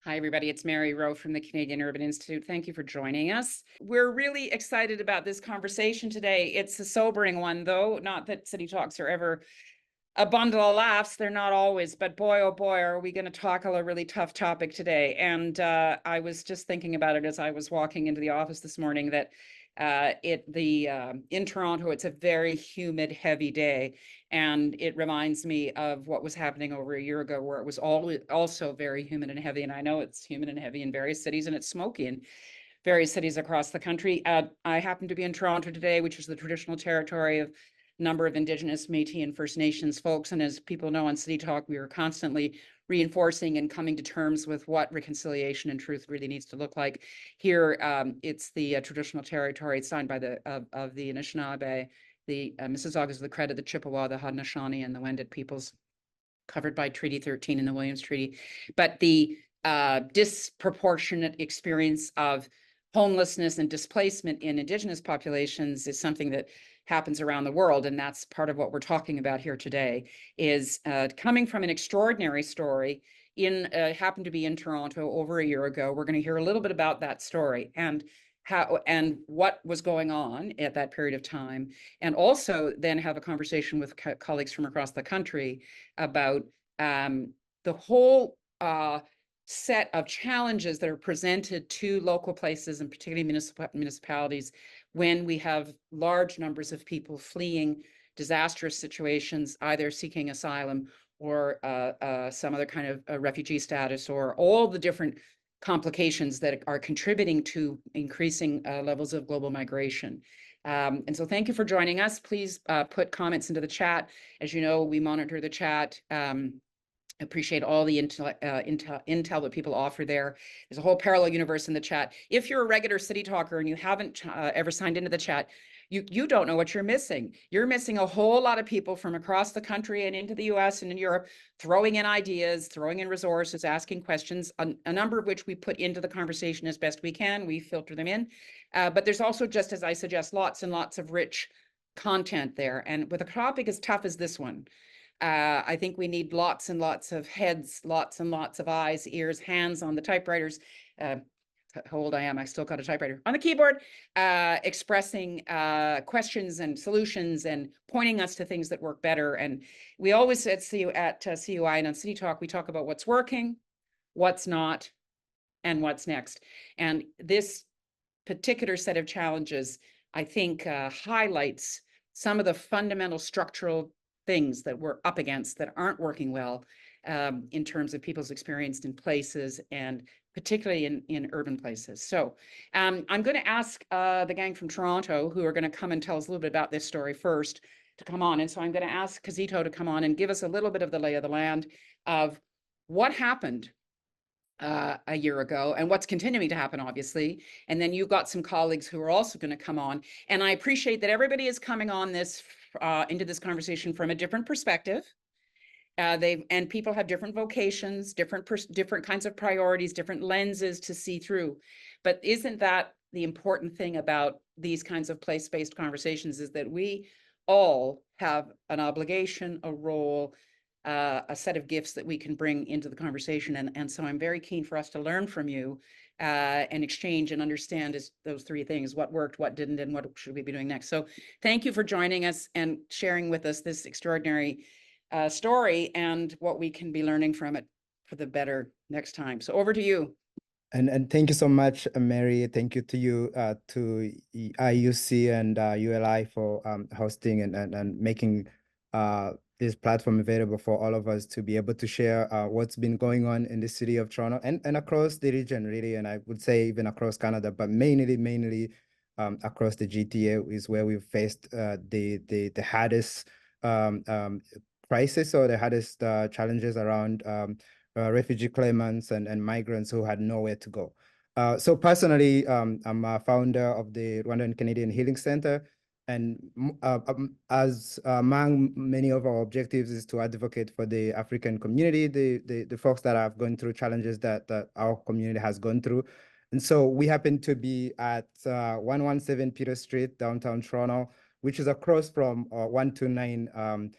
Hi, everybody. It's Mary Rowe from the Canadian Urban Institute. Thank you for joining us. We're really excited about this conversation today. It's a sobering one, though. Not that City Talks are ever a bundle of laughs. They're not always, but boy, oh boy, are we going to tackle a really tough topic today. And I was just thinking about it as I was walking into the office this morning that in Toronto, it's a very humid, heavy day. And it reminds me of what was happening over a year ago, where it was also very humid and heavy. And I know it's humid and heavy in various cities, and it's smoky in various cities across the country. I happen to be in Toronto today, which is the traditional territory of a number of Indigenous, Métis, and First Nations folks. And as people know on City Talk, we are constantly reinforcing and coming to terms with what reconciliation and truth really needs to look like. Here, it's the traditional territory signed by the of the Anishinaabe, the Mississaugas of the Credit, the Chippewa, the Haudenosaunee, and the Wendat peoples, covered by Treaty 13 and the Williams Treaty. But the disproportionate experience of homelessness and displacement in Indigenous populations is something that happens around the world. And that's part of what we're talking about here today, is coming from an extraordinary story happened to be in Toronto over a year ago. We're going to hear a little bit about that story and how and what was going on at that period of time, and also then have a conversation with colleagues from across the country about the whole set of challenges that are presented to local places, and particularly municipalities, when we have large numbers of people fleeing disastrous situations, either seeking asylum or some other kind of refugee status, or all the different complications that are contributing to increasing levels of global migration. And so thank you for joining us. Please put comments into the chat. As you know, we monitor the chat. Appreciate all the intel that people offer there. There's a whole parallel universe in the chat. If you're a regular City Talker and you haven't ever signed into the chat, you don't know what you're missing. You're missing a whole lot of people from across the country and into the US and in Europe, throwing in ideas, throwing in resources, asking questions, a number of which we put into the conversation as best we can. We filter them in. But there's also, just as I suggest, lots and lots of rich content there. And with a topic as tough as this one, I think we need lots and lots of heads, lots and lots of eyes, ears, hands on the typewriters. How old I am, I still got a typewriter on the keyboard, expressing questions and solutions and pointing us to things that work better. And we always at CUI and on City Talk, we talk about what's working, what's not, and what's next. And this particular set of challenges, I think, highlights some of the fundamental structural things that we're up against that aren't working well in terms of people's experience in places, and particularly in urban places. So I'm going to ask the gang from Toronto, who are going to come and tell us a little bit about this story first, to come on. And so I'm going to ask Kizito to come on and give us a little bit of the lay of the land of what happened a year ago and what's continuing to happen, obviously. And then you've got some colleagues who are also going to come on. And I appreciate that everybody is coming on this into this conversation from a different perspective. And people have different vocations, different kinds of priorities, different lenses to see through. But isn't that the important thing about these kinds of place-based conversations, is that we all have an obligation, a role, a set of gifts that we can bring into the conversation. And so I'm very keen for us to learn from you and exchange and understand those three things: what worked, what didn't, and what should we be doing next. So thank you for joining us and sharing with us this extraordinary story and what we can be learning from it for the better next time. So over to you. And thank you so much, Mary. Thank you to you, to IUC and ULI for hosting and making this platform available for all of us to be able to share what's been going on in the city of Toronto and across the region, really. And I would say even across Canada, but mainly across the GTA is where we've faced the hardest crisis, or the hardest challenges around refugee claimants and migrants who had nowhere to go. So personally, I'm a founder of the Rwandan Canadian Healing Center. And as among many of our objectives is to advocate for the African community, the folks that have gone through challenges that our community has gone through. And so we happen to be at 117 Peter Street, downtown Toronto, which is across from 129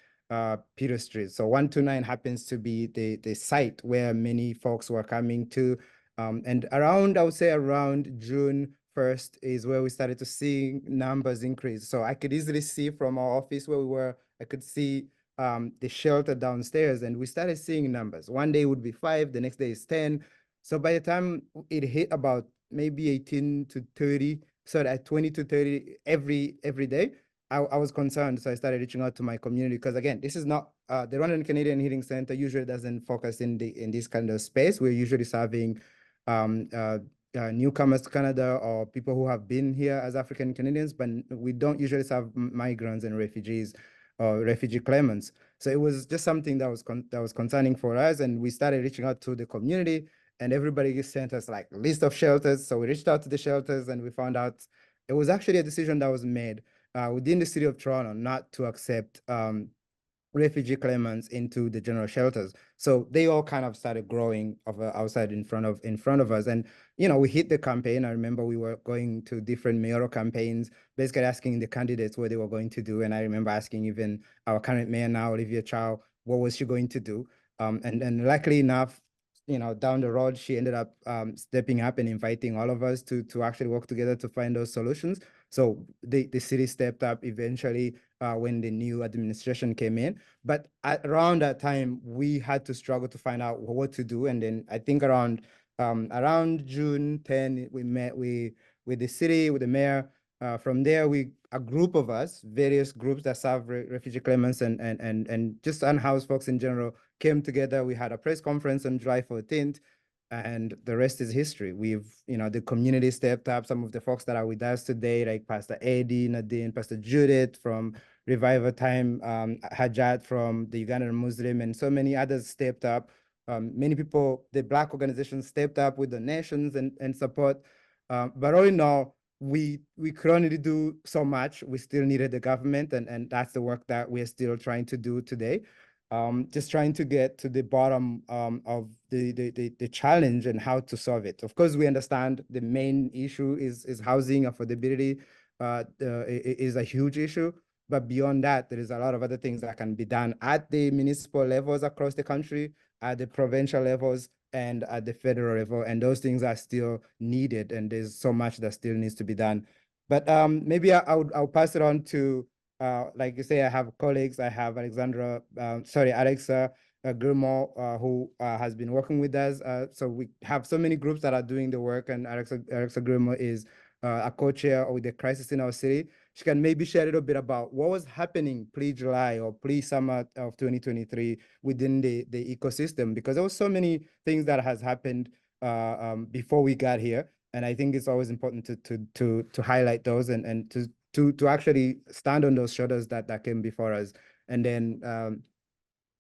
Peter Street. So 129 happens to be the site where many folks were coming to. And around, I would say around June 1st is where we started to see numbers increase. So I could easily see from our office where we were, I could see the shelter downstairs, and we started seeing numbers. One day would be 5, the next day is 10. So by the time it hit about maybe 18 to 30, so at 20 to 30 every day, I was concerned. So I started reaching out to my community because again, this is not the Rwandan Canadian Healing Center usually doesn't focus in this kind of space. We're usually serving newcomers to Canada or people who have been here as African Canadians, but we don't usually serve migrants and refugees or refugee claimants. So it was just something that was concerning for us, and we started reaching out to the community, and everybody sent us like a list of shelters. So we reached out to the shelters, and we found out it was actually a decision that was made within the city of Toronto not to accept refugee claimants into the general shelters. So they all kind of started growing outside in front of us. And we hit the campaign. I remember we were going to different mayoral campaigns, basically asking the candidates what they were going to do. And I remember asking even our current mayor now, Olivia Chow, what was she going to do? And luckily enough, down the road, she ended up stepping up and inviting all of us to actually work together to find those solutions. So the city stepped up eventually when the new administration came in. But around that time, we had to struggle to find out what to do. And then I think around June 10, we met with the city, with the mayor. From there, a group of us, various groups that serve refugee claimants and just unhoused folks in general, came together. We had a press conference on July 14th. And the rest is history. The community stepped up. Some of the folks that are with us today, like Pastor Eddie, Nadine, Pastor Judith from Revival Time, Hajat from the Ugandan Muslim, and so many others stepped up. Many people, the Black organizations stepped up with donations and support. But all in all, we could only do so much. We still needed the government, and that's the work that we're still trying to do today. Just trying to get to the bottom of the challenge and how to solve it. Of course, we understand the main issue is housing affordability is a huge issue. But beyond that, there is a lot of other things that can be done at the municipal levels across the country, at the provincial levels, and at the federal level. And those things are still needed, and there's so much that still needs to be done. But maybe I'll pass it on to like you say, I have colleagues. I have Alexa Gilmore, who has been working with us. So we have so many groups that are doing the work, and Alexa Gilmore is a co-chair with the crisis in our city. She can maybe share a little bit about what was happening pre-July or pre-summer of 2023 within the ecosystem, because there was so many things that has happened before we got here. And I think it's always important to highlight those and to actually stand on those shoulders that came before us. And then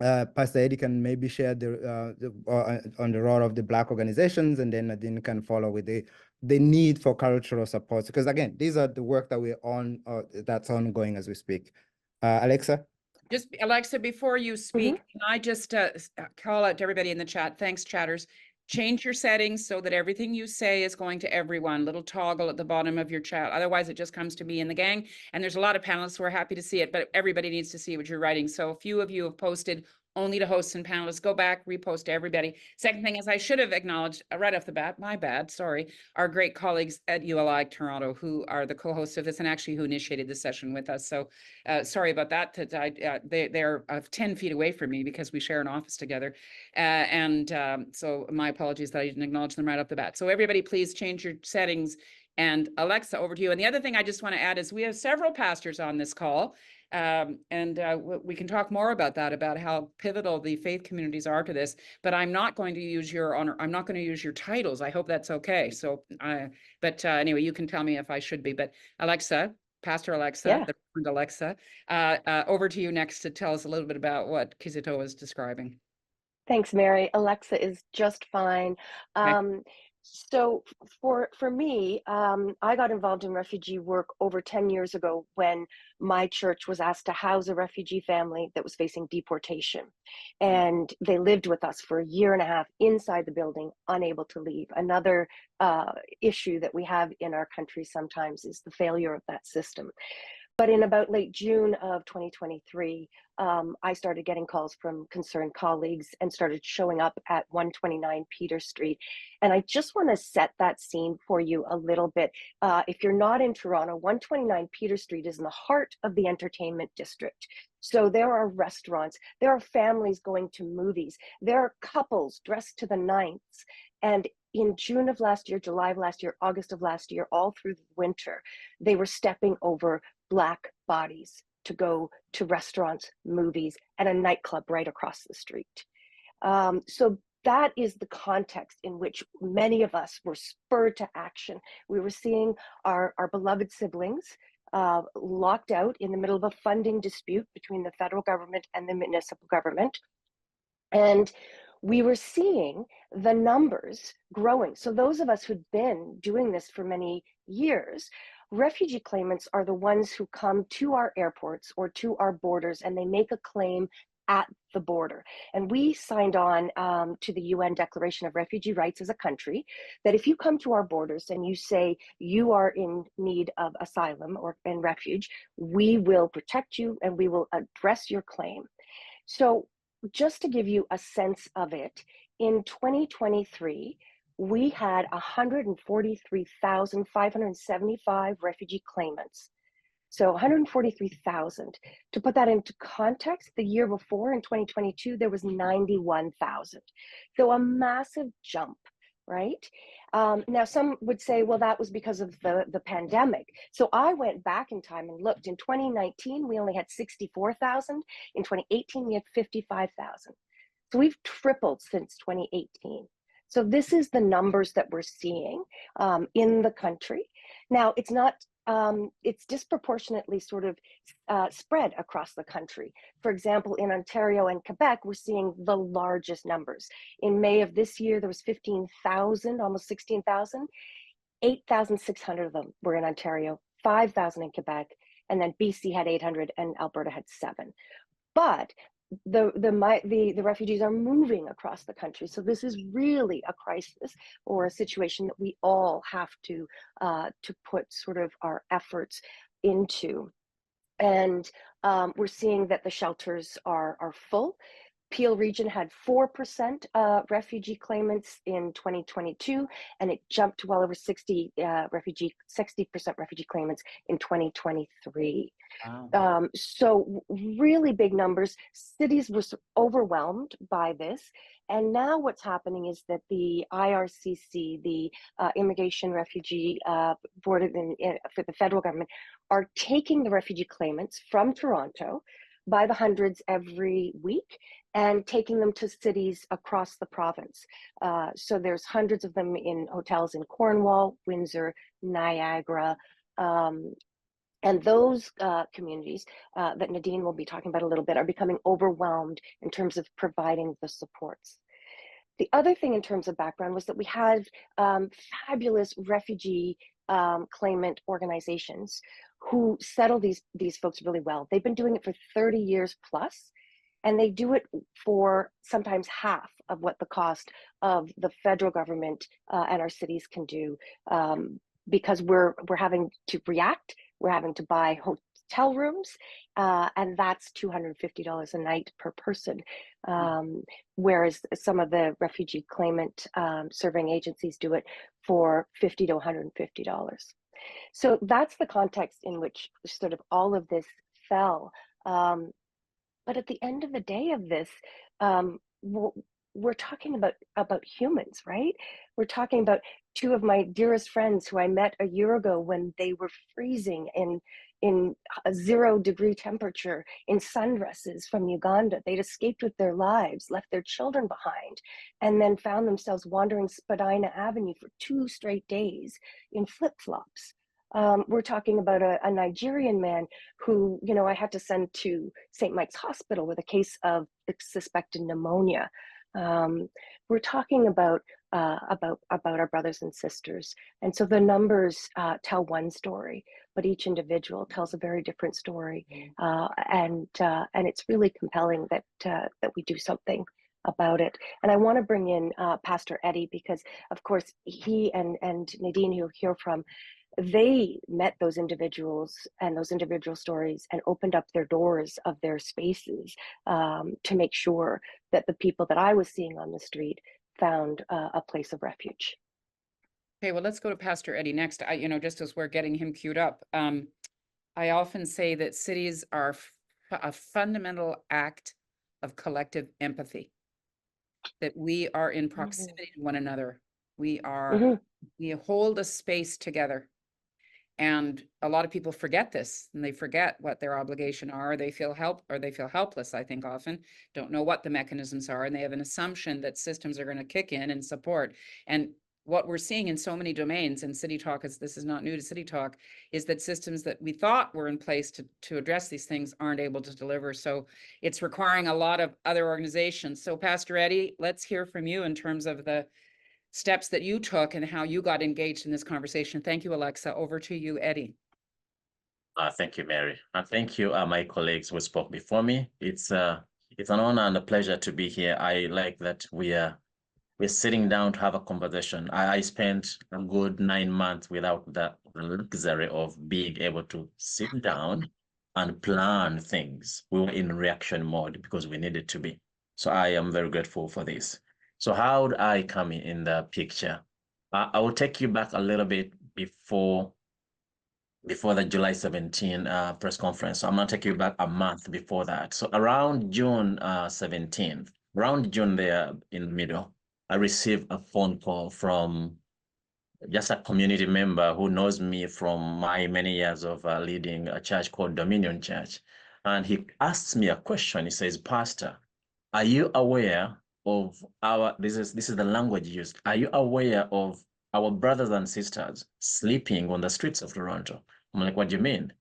Pastor Eddie can maybe share on the role of the Black organizations, and then Nadine can follow with the need for cultural support. Because again, these are the work that we're on, that's ongoing as we speak. Alexa? Just Alexa, before you speak, can I just call out to everybody in the chat? Thanks, chatters. Change your settings so that everything you say is going to everyone. Little toggle at the bottom of your chat. Otherwise, it just comes to me and the gang. And there's a lot of panelists who are happy to see it, but everybody needs to see what you're writing. So a few of you have posted only to hosts and panelists. Go back, repost to everybody. Second thing is, I should have acknowledged right off the bat, my bad, sorry, our great colleagues at ULI Toronto, who are the co-hosts of this and actually who initiated the session with us. So sorry about that. They're 10 feet away from me because we share an office together. So my apologies that I didn't acknowledge them right off the bat. So everybody, please change your settings. And Alexa, over to you. And the other thing I just want to add is we have several pastors on this call. We can talk more about that, about how pivotal the faith communities are to this, but I'm not going to use your honor. I'm not going to use your titles. I hope that's okay. So, anyway, you can tell me if I should be, but Alexa, Pastor Alexa, Yeah. the Reverend Alexa, over to you next to tell us a little bit about what Kizito was describing. Thanks, Mary. Alexa is just fine. So for me, I got involved in refugee work over 10 years ago when my church was asked to house a refugee family that was facing deportation. And they lived with us for a year and a half inside the building, unable to leave. Another issue that we have in our country sometimes is the failure of that system. But in about late June of 2023, I started getting calls from concerned colleagues and started showing up at 129 Peter Street. And I just want to set that scene for you a little bit. If you're not in Toronto, 129 Peter Street is in the heart of the entertainment district. So there are restaurants, there are families going to movies, there are couples dressed to the nines. And in June of last year, July of last year, August of last year, all through the winter, they were stepping over Black bodies to go to restaurants, movies, and a nightclub right across the street. So that is the context in which many of us were spurred to action. We were seeing our beloved siblings locked out in the middle of a funding dispute between the federal government and the municipal government. And we were seeing the numbers growing. So those of us who'd been doing this for many years, refugee claimants are the ones who come to our airports or to our borders, and they make a claim at the border. And we signed on to the UN Declaration of Refugee Rights as a country, that if you come to our borders and you say you are in need of asylum or in refuge, we will protect you and we will address your claim. So just to give you a sense of it, in 2023, we had 143,575 refugee claimants. So 143,000. To put that into context, the year before in 2022, there was 91,000. So a massive jump, right? Now, some would say, well, that was because of the pandemic. So I went back in time and looked. In 2019, we only had 64,000. In 2018, we had 55,000. So we've tripled since 2018. So this is the numbers that we're seeing in the country. Now, it's not, it's disproportionately sort of spread across the country. For example, in Ontario and Quebec, we're seeing the largest numbers. In May of this year, there was 15,000, almost 16,000. 8,600 of them were in Ontario, 5,000 in Quebec, and then BC had 800 and Alberta had 7. But the refugees are moving across the country. So this is really a crisis or a situation that we all have to put sort of our efforts into. And we're seeing that the shelters are full. Peel region had 4% refugee claimants in 2022, and it jumped to well over 60% refugee claimants in 2023. Wow. So really big numbers. Cities were overwhelmed by this. And now what's happening is that the IRCC, the Immigration Refugee Board for the federal government, are taking the refugee claimants from Toronto by the hundreds every week and taking them to cities across the province. So there's hundreds of them in hotels in Cornwall, Windsor, Niagara, and those communities that Nadine will be talking about a little bit are becoming overwhelmed in terms of providing the supports. The other thing in terms of background was that we had fabulous refugee claimant organizations who settle these folks really well. They've been doing it for 30 years plus, and they do it for sometimes half of what the cost of the federal government and our cities can do, because we're having to react. We're having to buy hotel rooms, and that's $250 a night per person, whereas some of the refugee claimant serving agencies do it for $50 to $150. So that's the context in which sort of all of this fell. But at the end of the day of this, we're talking about humans, right? We're talking about two of my dearest friends who I met a year ago when they were freezing in a 0-degree temperature in sundresses from Uganda. They'd escaped with their lives, left their children behind, and then found themselves wandering Spadina Avenue for 2 straight days in flip-flops. We're talking about a Nigerian man who, you know, I had to send to St. Mike's Hospital with a case of suspected pneumonia. We're talking about our brothers and sisters, and so the numbers tell one story, but each individual tells a very different story, and it's really compelling that we do something about it. And I want to bring in Pastor Eddie, because of course he and Nadine, who you'll hear from, they met those individuals and those individual stories and opened up their doors of their spaces to make sure that the people that I was seeing on the street found a place of refuge. Okay, well, let's go to Pastor Eddie next. Just as we're getting him queued up, I often say that cities are a fundamental act of collective empathy, that we are in Mhm. proximity to one another. We are, Mhm. we hold a space together. And a lot of people forget this and they forget what their obligation are. They feel helpless, I think often, don't know what the mechanisms are. And they have an assumption that systems are going to kick in and support. And what we're seeing in so many domains, and CityTalk this is not new to CityTalk, is that systems that we thought were in place to address these things aren't able to deliver. So it's requiring a lot of other organizations. So Pastor Eddie, let's hear from you in terms of the steps that you took and how you got engaged in this conversation. Thank you, Alexa. Over to you, Eddie. Thank you, Mary. And thank you, my colleagues who spoke before me. It's an honor and a pleasure to be here. I like that we're sitting down to have a conversation. I spent a good 9 months without the luxury of being able to sit down and plan things. We were in reaction mode because we needed to be. So I am very grateful for this. So how would I come in the picture? I will take you back a little bit before the July 17 press conference. So I'm going to take you back a month before that. So around June 17th, around June there in the middle, I received a phone call from just a community member who knows me from my many years of leading a church called Dominion Church. And he asked me a question. He says, Pastor, are you aware of this is the language used. Are you aware of our brothers and sisters sleeping on the streets of Toronto? I'm like, what do you mean?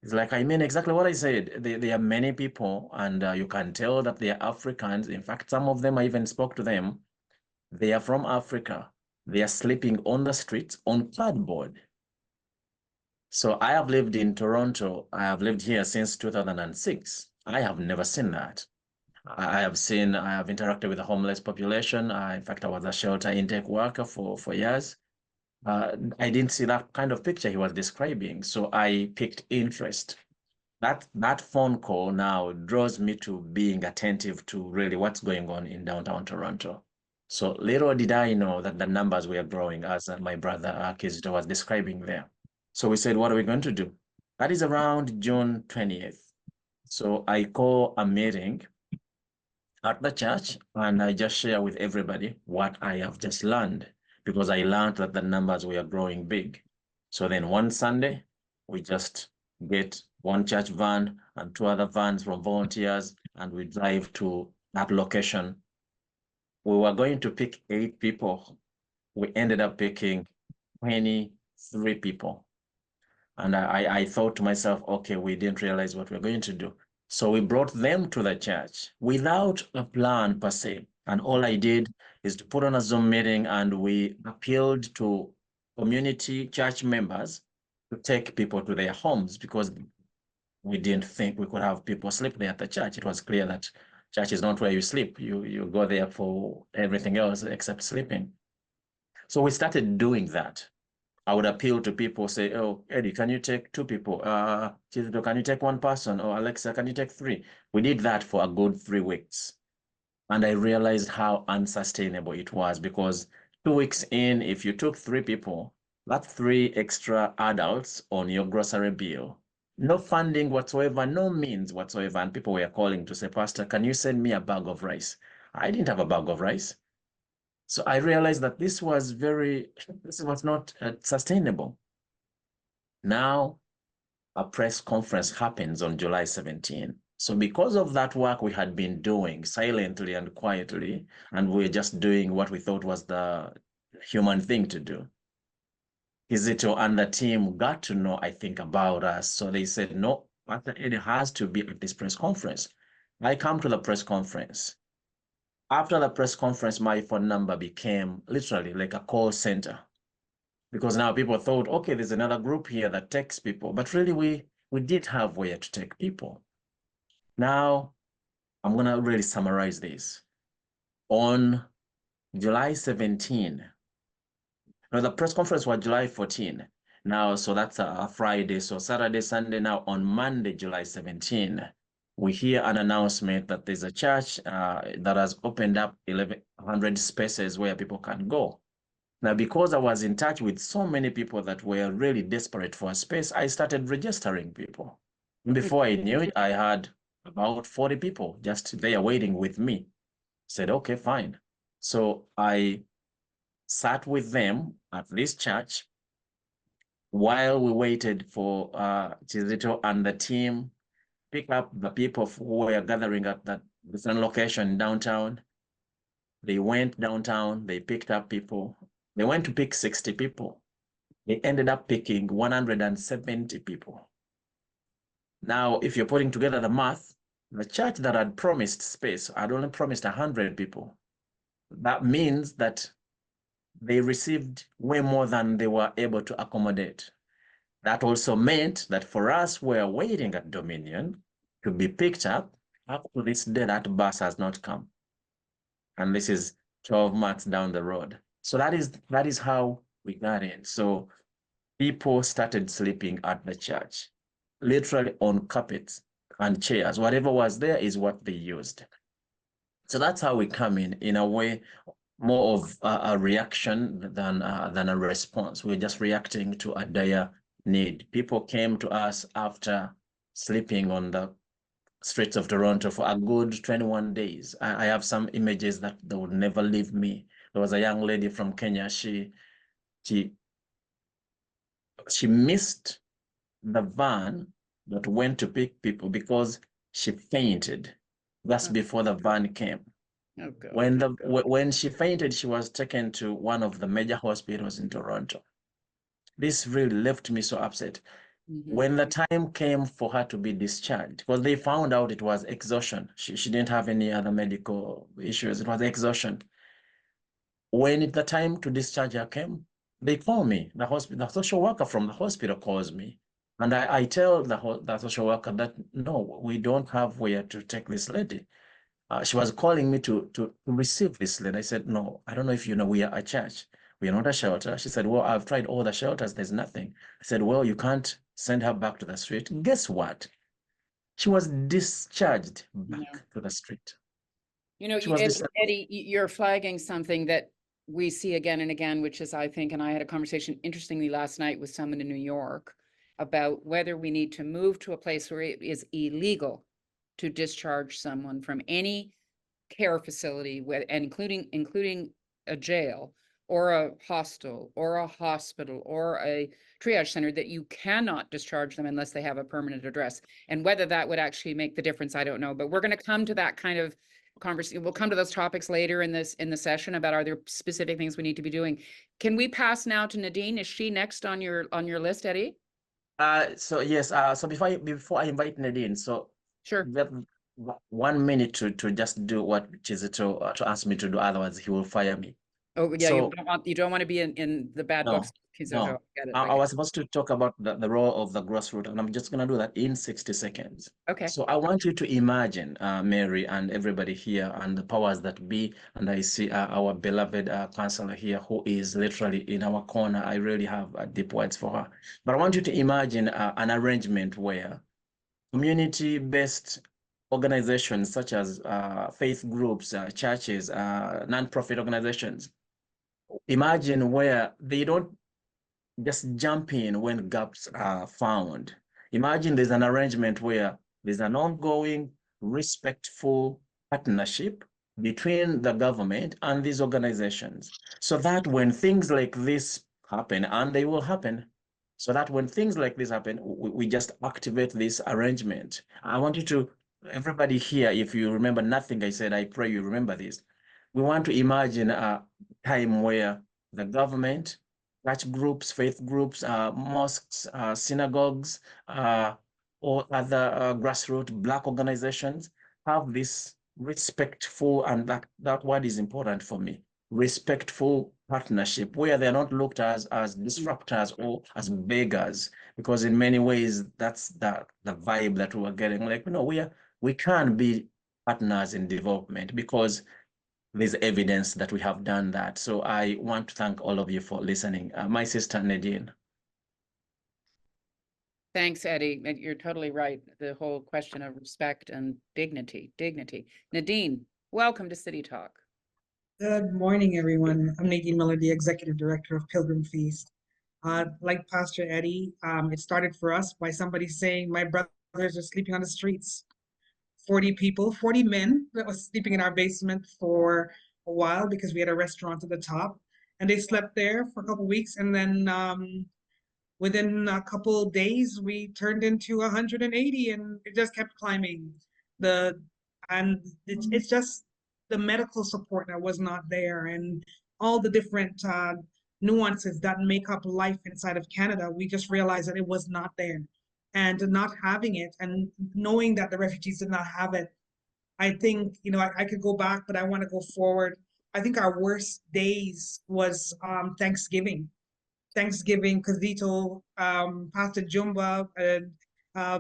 It's like, I mean exactly what I said. There are many people, and you can tell that they are Africans. In fact, some of them, I even spoke to them. They are from Africa. They are sleeping on the streets on cardboard. So I have lived in Toronto. I have lived here since 2006. I have never seen that. I have interacted with the homeless population. In fact, I was a shelter intake worker for years. I didn't see that kind of picture he was describing, so I picked interest. That phone call now draws me to being attentive to really what's going on in downtown Toronto. So little did I know that the numbers were growing, as my brother Kizito was describing there. So we said, what are we going to do? That is around June 20th. So I call a meeting at the church and I just share with everybody what I have just learned, because I learned that the numbers were growing big. So then one Sunday, we just get one church van and two other vans from volunteers and we drive to that location. We were going to pick 8 people. We ended up picking 23 people. And I thought to myself, okay, we didn't realize what we're going to do. So we brought them to the church without a plan per se. And all I did is to put on a Zoom meeting and we appealed to community church members to take people to their homes because we didn't think we could have people sleep there at the church. It was clear that church is not where you sleep. You go there for everything else except sleeping. So we started doing that. I would appeal to people, say, oh, Eddie, can you take 2 people? Chizito, can you take 1 person? Or Alexa, can you take 3? We did that for a good 3 weeks. And I realized how unsustainable it was because 2 weeks in, if you took 3 people, that's 3 extra adults on your grocery bill. No funding whatsoever, no means whatsoever. And people were calling to say, Pastor, can you send me a bag of rice? I didn't have a bag of rice. So I realized that this was not sustainable. Now, a press conference happens on July 17. So because of that work we had been doing silently and quietly, and we were just doing what we thought was the human thing to do, Kizito and the team got to know, I think, about us. So they said, no, Pastor Eddie has to be at this press conference. I come to the press conference. After the press conference, my phone number became literally like a call center because now people thought, okay, there's another group here that takes people, but really we did have where to take people. Now, I'm gonna really summarize this. On July 17, No, the press conference was July 14. Now, so that's a Friday. So Saturday, Sunday. Now on Monday, July 17, we hear an announcement that there's a church that has opened up 1,100 spaces where people can go. Now, because I was in touch with so many people that were really desperate for a space, I started registering people. Before I knew it, I had about 40 people just there waiting with me. Said, okay, fine. So I sat with them at this church while we waited for Chizito and the team pick up the people who were gathering at that different location downtown. They went downtown, they picked up people. They went to pick 60 people. They ended up picking 170 people. Now, if you're putting together the math, the church that had promised space had only promised 100 people. That means that they received way more than they were able to accommodate. That also meant that for us, we're waiting at Dominion to be picked up. Up to this day, that bus has not come. And this is 12 months down the road. So that is how we got in. So people started sleeping at the church, literally on carpets and chairs. Whatever was there is what they used. So that's how we come in a way, more of a reaction than a response. We're just reacting to a dire need. People came to us after sleeping on the streets of Toronto for a good 21 days. I have some images that they would never leave me. There was a young lady from Kenya. She missed the van that went to pick people because she fainted. That's before the van came. Oh, God. When she fainted, she was taken to one of the major hospitals in Toronto. This really left me so upset. When the time came for her to be discharged, because they found out it was exhaustion. She didn't have any other medical issues. It was exhaustion. When the time to discharge her came, they call me. The social worker from the hospital calls me. And I tell the social worker that, no, we don't have where to take this lady. She was calling me to receive this lady. I said, no, I don't know if you know, we are a church. We are not a shelter. She said, well, I've tried all the shelters. There's nothing. I said, well, you can't send her back to the street. Guess what? She was discharged back to the street. You know, She was discharged. Eddie, you're flagging something that we see again and again, which is, I think, and I had a conversation interestingly last night with someone in New York about whether we need to move to a place where it is illegal to discharge someone from any care facility, including a jail or a hostel or a hospital or a triage center, that you cannot discharge them unless they have a permanent address. And whether that would actually make the difference, I don't know. But we're going to come to that kind of conversation. We'll come to those topics later in the session about, are there specific things we need to be doing. Can we pass now to Nadine? Is she next on your list, Eddie? So yes. So before I invite Nadine, so Sure. 1 minute to just do what Chizito to ask me to do. Otherwise, he will fire me. Oh yeah, So, you don't want to be in the bad no, books. no. I was supposed to talk about the role of the grassroots, and I'm just going to do that in 60 seconds. Okay. So I want you to imagine, Mary and everybody here and the powers that be, and I see our beloved counselor here who is literally in our corner. I really have deep words for her. But I want you to imagine an arrangement where community-based organizations such as faith groups, churches, non-profit organizations, imagine where they don't just jump in when gaps are found. Imagine there's an arrangement where there's an ongoing, respectful partnership between the government and these organizations, so that when things like this happen, and they will happen, so that when things like this happen, we just activate this arrangement. I want you to, everybody here, if you remember nothing I said, I pray you remember this. We want to imagine a time where the government, church groups, faith groups, mosques, synagogues, or other grassroots Black organizations have this respectful, and that word is important for me, respectful partnership, where they're not looked as disruptors or as beggars, because in many ways that's the vibe that we are getting. Like, we can be partners in development, because there's evidence that we have done that. So I want to thank all of you for listening. My sister Nadine. Thanks, Eddie. And you're totally right. The whole question of respect and dignity. Nadine, welcome to City Talk. Good morning, everyone. I'm Nadine Miller, the Executive Director of Pilgrim Feast. Like Pastor Eddie, it started for us by somebody saying, my brothers are sleeping on the streets. 40 people, 40 men that was sleeping in our basement for a while because we had a restaurant at the top. And they slept there for a couple of weeks. And then within a couple of days, we turned into 180 and it just kept climbing. It's just the medical support that was not there and all the different nuances that make up life inside of Canada. We just realized that it was not there. And not having it and knowing that the refugees did not have it, I think, I could go back, but I want to go forward. I think our worst days was Thanksgiving. Thanksgiving, Kazito, Pastor Jumba, and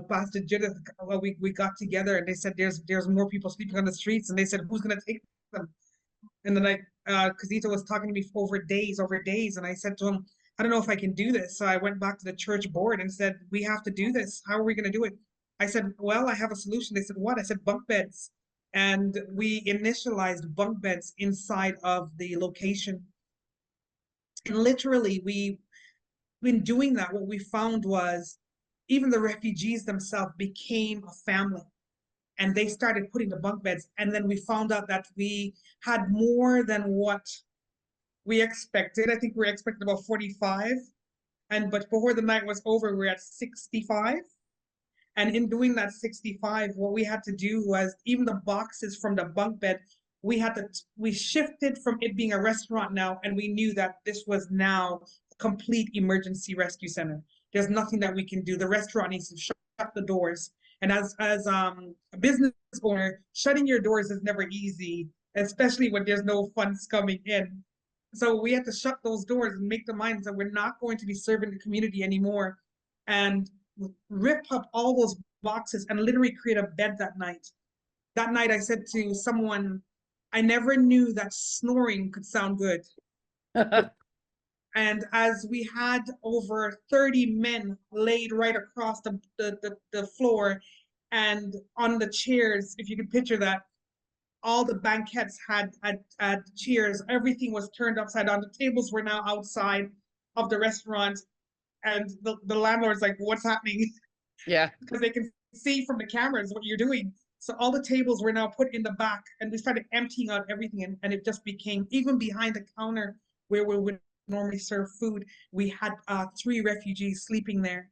Pastor Judith, well, we got together and they said there's more people sleeping on the streets, and they said, who's gonna take them? And then Kazito was talking to me for over days, and I said to him, I don't know if I can do this. So I went back to the church board and said, we have to do this. How are we gonna do it? I said, well, I have a solution. They said, what? I said, bunk beds. And we initialized bunk beds inside of the location. And literally, in doing that, what we found was even the refugees themselves became a family, and they started putting the bunk beds. And then we found out that we had more than what we expected. I think we were expecting about 45. But before the night was over, we were at 65. And in doing that 65, what we had to do was even the boxes from the bunk bed, we shifted from it being a restaurant now, and we knew that this was now a complete emergency rescue center. There's nothing that we can do. The restaurant needs to shut the doors. And as a business owner, shutting your doors is never easy, especially when there's no funds coming in. So we had to shut those doors and make the minds that we're not going to be serving the community anymore, and rip up all those boxes and literally create a bed that night. That night I said to someone, I never knew that snoring could sound good. And as we had over 30 men laid right across the floor and on the chairs, if you can picture that, all the banquettes had chairs, everything was turned upside down. The tables were now outside of the restaurant. And the landlord's like, what's happening? Yeah. Because they can see from the cameras what you're doing. So all the tables were now put in the back, and we started emptying out everything. And it just became, even behind the counter where we would normally serve food, we had 3 refugees sleeping there.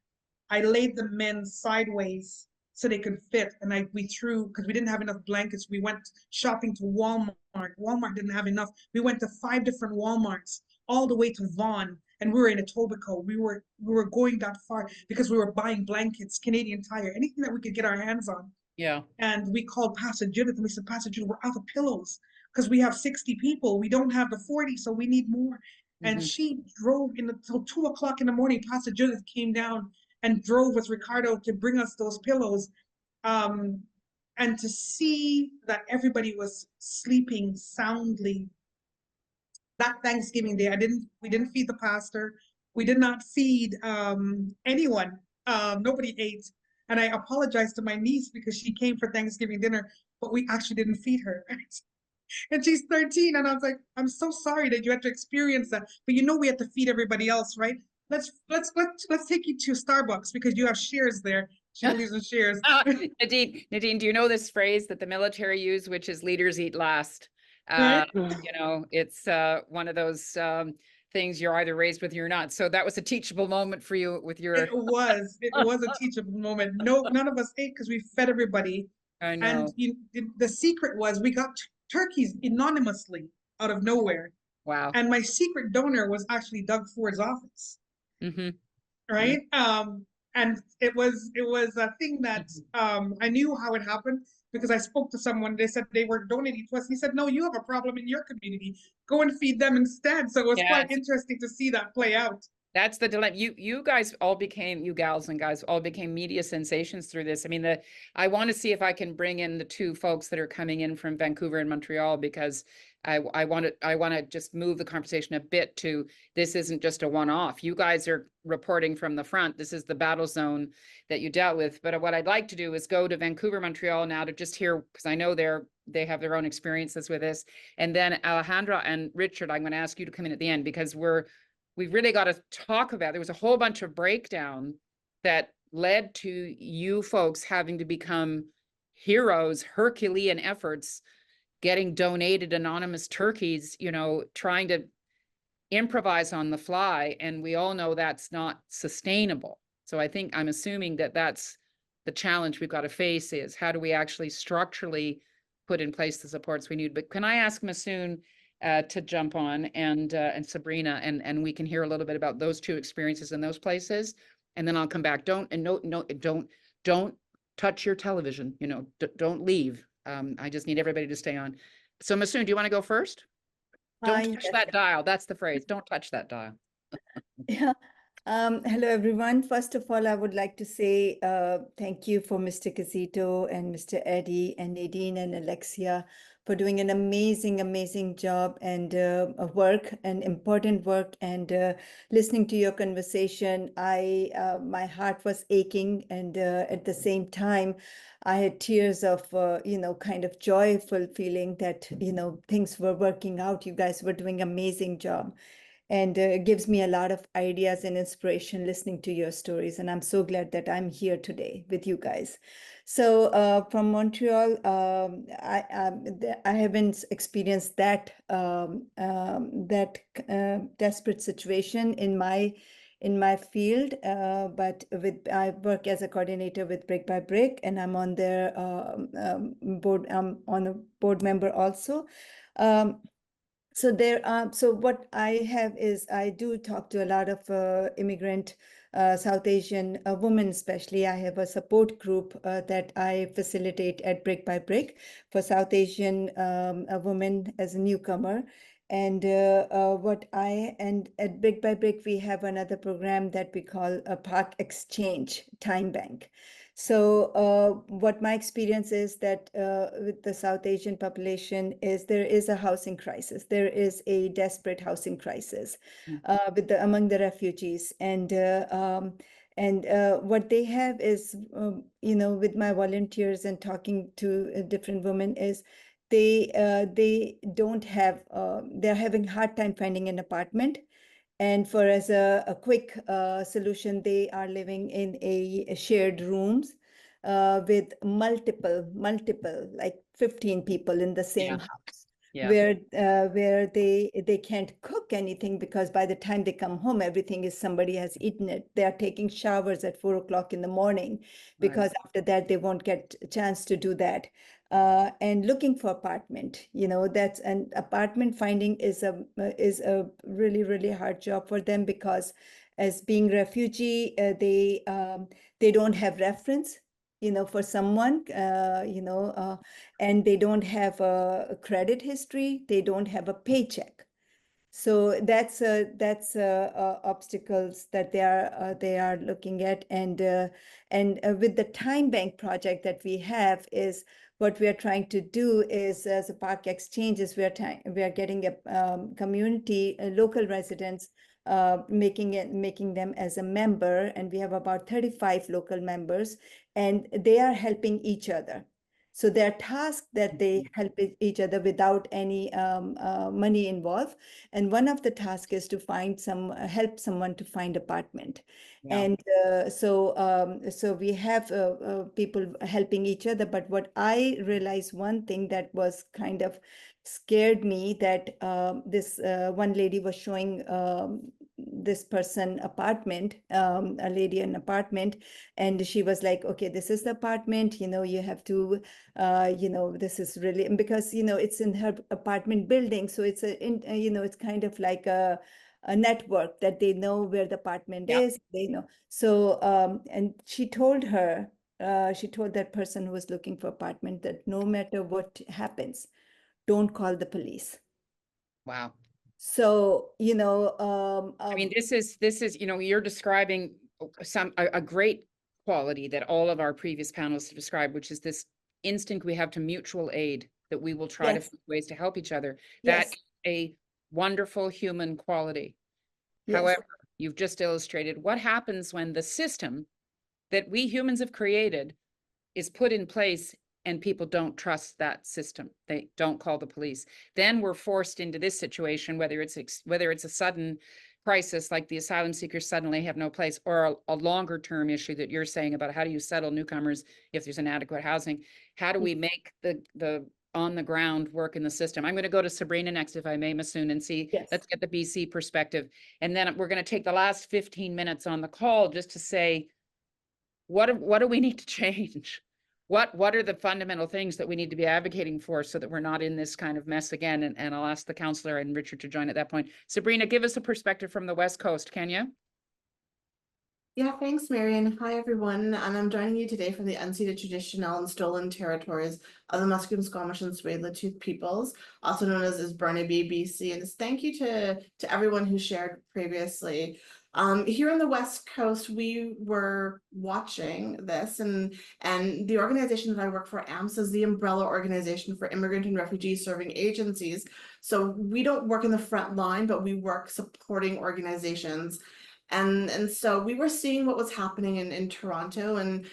I laid the men sideways so they could fit. And we threw, because we didn't have enough blankets, we went shopping to Walmart. Walmart didn't have enough. We went to 5 different Walmarts, all the way to Vaughan. And we were in Etobicoke. We were going that far because we were buying blankets, Canadian Tire, anything that we could get our hands on. Yeah. And we called Pastor Judith and we said, Pastor Judith, we're out of pillows because we have 60 people. We don't have the 40, so we need more. And she drove until 2 o'clock in the morning. Pastor Judith came down and drove with Ricardo to bring us those pillows. And to see that everybody was sleeping soundly. That Thanksgiving Day, we didn't feed the pastor. We did not feed anyone. Nobody ate. And I apologized to my niece because she came for Thanksgiving dinner, but we actually didn't feed her. And she's 13. And I was like, I'm so sorry that you had to experience that. But we had to feed everybody else, right? Let's take you to Starbucks because you have shares there. She believes in shares. Nadine, do you know this phrase that the military use, which is leaders eat last? Right. It's one of those things you're either raised with or you're not. So that was a teachable moment for you with your. It was a teachable moment. No, none of us ate because we fed everybody. I know. And the secret was we got turkeys anonymously out of nowhere. Wow. And my secret donor was actually Doug Ford's office. Right. And it was a thing that I knew how it happened because I spoke to someone. They said they were donating to us. He said, no, you have a problem in your community. Go and feed them instead. So it was quite interesting to see that play out. That's the dilemma. You guys all became, you gals and guys all became media sensations through this. I mean, I want to see if I can bring in the two folks that are coming in from Vancouver and Montreal, because I want to just move the conversation a bit to, this isn't just a one-off. You guys are reporting from the front. This is the battle zone that you dealt with. But what I'd like to do is go to Vancouver, Montreal now to just hear, because I know they have their own experiences with this. And then Alejandra and Richard, I'm going to ask you to come in at the end, because we've really got to talk about, there was a whole bunch of breakdown that led to you folks having to become heroes, Herculean efforts, getting donated anonymous turkeys, trying to improvise on the fly. And we all know that's not sustainable. So I'm assuming that that's the challenge we've got to face, is how do we actually structurally put in place the supports we need. But can I ask Masoon to jump on, and Sabrina, and we can hear a little bit about those two experiences in those places, and then I'll come back. Don't touch your television. Don't leave. I just need everybody to stay on. So Masoon, do you want to go first? Don't touch that dial. That's the phrase. Don't touch that dial. Yeah. Hello, everyone. First of all, I would like to say thank you for Mr. Casito and Mr. Eddie and Nadine and Alexia for doing an amazing, amazing job and work, and important work. And listening to your conversation, my heart was aching, and at the same time, I had tears of, kind of joyful feeling that, things were working out. You guys were doing an amazing job. And it gives me a lot of ideas and inspiration listening to your stories. And I'm so glad that I'm here today with you guys. So from Montreal, I haven't experienced that desperate situation in my field, but I work as a coordinator with Brick by Brick, and I'm on their board. I'm on a board member also. So what I have is, I do talk to a lot of immigrant South Asian women, especially. I have a support group that I facilitate at Brick by Brick for South Asian women as a newcomer. And at Brick by Brick, we have another program that we call a Park Exchange Time Bank. So what my experience is that with the South Asian population is, there is a housing crisis. There is a desperate housing crisis among the refugees. And what they have is, with my volunteers and talking to different women, is they don't have, they're having hard time finding an apartment. And for as a quick solution, they are living in a shared rooms with multiple, like 15 people in the same house. Yeah. Where they can't cook anything, because by the time they come home, everything is, somebody has eaten it. They are taking showers at 4 o'clock in the morning, because after that they won't get a chance to do that. And looking for apartment, that's an apartment finding is a really, really hard job for them, because as being refugee, they don't have reference, for someone, and they don't have a credit history. They don't have a paycheck. So that's obstacles that they are looking at. And with the Time Bank project that we have, is what we are trying to do is, as a Park Exchanges, we are getting a community, local residents, making them as a member, and we have about 35 local members, and they are helping each other. So there are tasks that they help each other without any money involved. And one of the tasks is to help someone to find apartment. Yeah. And so we have people helping each other. But what I realized, one thing that was kind of scared me, that this one lady was showing this person apartment, a lady an apartment, and she was like, okay, this is the apartment, you have to, this is really, because, it's in her apartment building. So it's it's kind of like a network that they know where the apartment is, they know. So, and she told that person who was looking for apartment, that no matter what happens, don't call the police. Wow. So, I mean, this is, you're describing a great quality that all of our previous panelists have described, which is this instinct we have to mutual aid, that we will try to yes, find ways to help each other. That yes, is a wonderful human quality. yes, However, you've just illustrated what happens when the system that we humans have created is put in place and people don't trust that system. They don't call the police. Then we're forced into this situation, whether it's a sudden crisis like the asylum seekers suddenly have no place, or a longer term issue that you're saying about how do you settle newcomers if there's inadequate housing. How do we make the on the ground work in the system? I'm going to go to Sabrina next, if I may, Masoon, and see, yes. let's get the BC perspective. And then we're going to take the last 15 minutes on the call just to say, what do we need to change? What are the fundamental things that we need to be advocating for so that we're not in this kind of mess again? And I'll ask the counselor and Richard to join at that point. Sabrina, give us a perspective from the West Coast, can you? Yeah, thanks, Marion. Hi, everyone. And I'm joining you today from the unceded traditional and stolen territories of the Musqueam, Squamish, and Tsleil-Waututh peoples, also known as Burnaby, BC. And thank you to everyone who shared previously. Here on the West Coast, we were watching this, and the organization that I work for, AMS, is the umbrella organization for immigrant and refugee serving agencies. So we don't work in the front line, but we work supporting organizations. And so we were seeing what was happening in Toronto, and